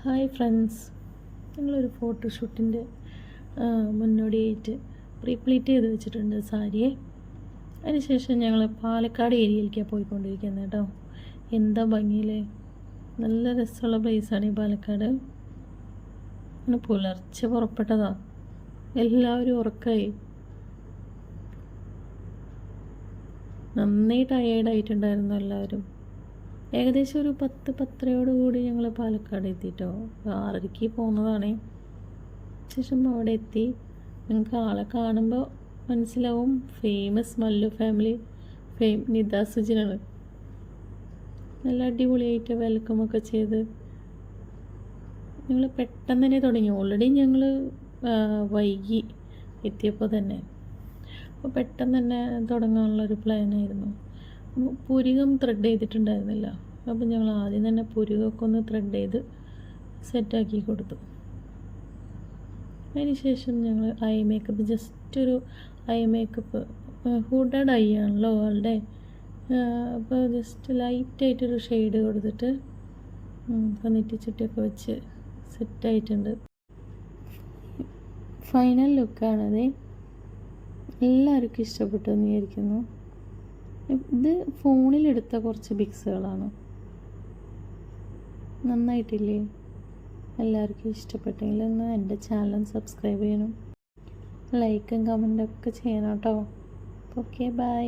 Hi friends, ഞങ്ങളൊരു ഫോട്ടോഷൂട്ടിൻ്റെ മുന്നോടിയായിട്ട് പ്രീപ്ലീറ്റ് ചെയ്ത് വെച്ചിട്ടുണ്ട് സാരിയെ. അതിനുശേഷം ഞങ്ങൾ പാലക്കാട് ഏരിയയിലേക്കാണ് പോയിക്കൊണ്ടിരിക്കുന്നത് കേട്ടോ. എന്താ ഭംഗിയില്ലേ, നല്ല രസമുള്ള പ്ലേസാണ് ഈ പാലക്കാട്. പുലർച്ചെ പുറപ്പെട്ടതാ, എല്ലാവരും ഉറക്കമായി, നന്നായി ടയേർഡായിട്ടുണ്ടായിരുന്നു എല്ലാവരും. ഏകദേശം ഒരു 10-10:30 കൂടി ഞങ്ങൾ പാലക്കാട് എത്തിയിട്ടോ. 6:30 പോകുന്നതാണേ. ശേഷം അവിടെ എത്തി. നിങ്ങൾക്ക് ആളെ കാണുമ്പോൾ മനസ്സിലാവും, ഫേമസ് മല്ലു ഫാമിലി നിത സുജിനാണ്. നല്ല അടിപൊളിയായിട്ട് വെൽക്കമൊക്കെ ചെയ്ത് ഞങ്ങൾ പെട്ടെന്ന് തന്നെ തുടങ്ങി. ഓൾറെഡി ഞങ്ങൾ വൈകി എത്തിയപ്പോൾ തന്നെ, അപ്പോൾ പെട്ടെന്ന് തന്നെ തുടങ്ങാനുള്ളൊരു പ്ലാനായിരുന്നു. പുരികം ത്രെഡ് ചെയ്തിട്ടുണ്ടായിരുന്നില്ല, അപ്പം ഞങ്ങൾ ആദ്യം തന്നെ പുരികമൊക്കെ ഒന്ന് ത്രെഡ് ചെയ്ത് സെറ്റാക്കി കൊടുത്തു. അതിന് ശേഷം ഞങ്ങൾ ഐ മേക്കപ്പ്, ജസ്റ്റ് ഒരു ഐ മേക്കപ്പ്, ഹുഡഡ് ഐ ആണല്ലോ ആളുടെ, അപ്പോൾ ജസ്റ്റ് ലൈറ്റായിട്ടൊരു ഷെയ്ഡ് കൊടുത്തിട്ട് നെറ്റിച്ചുട്ടിയൊക്കെ വെച്ച് സെറ്റായിട്ടുണ്ട്. ഫൈനൽ ലുക്കാണത്. എല്ലാവർക്കും ഇഷ്ടപ്പെട്ടു എന്ന് വിചാരിക്കുന്നു. ഇത് ഫോണിലെടുത്ത കുറച്ച് പിക്സുകളാണ്. നന്നായിട്ടില്ലേ? എല്ലാവർക്കും ഇഷ്ടപ്പെട്ടെങ്കിൽ ഒന്ന് എൻ്റെ ചാനൽ സബ്സ്ക്രൈബ് ചെയ്യണം, ലൈക്കും കമൻറ്റൊക്കെ ചെയ്യണം കേട്ടോ. Okay, by.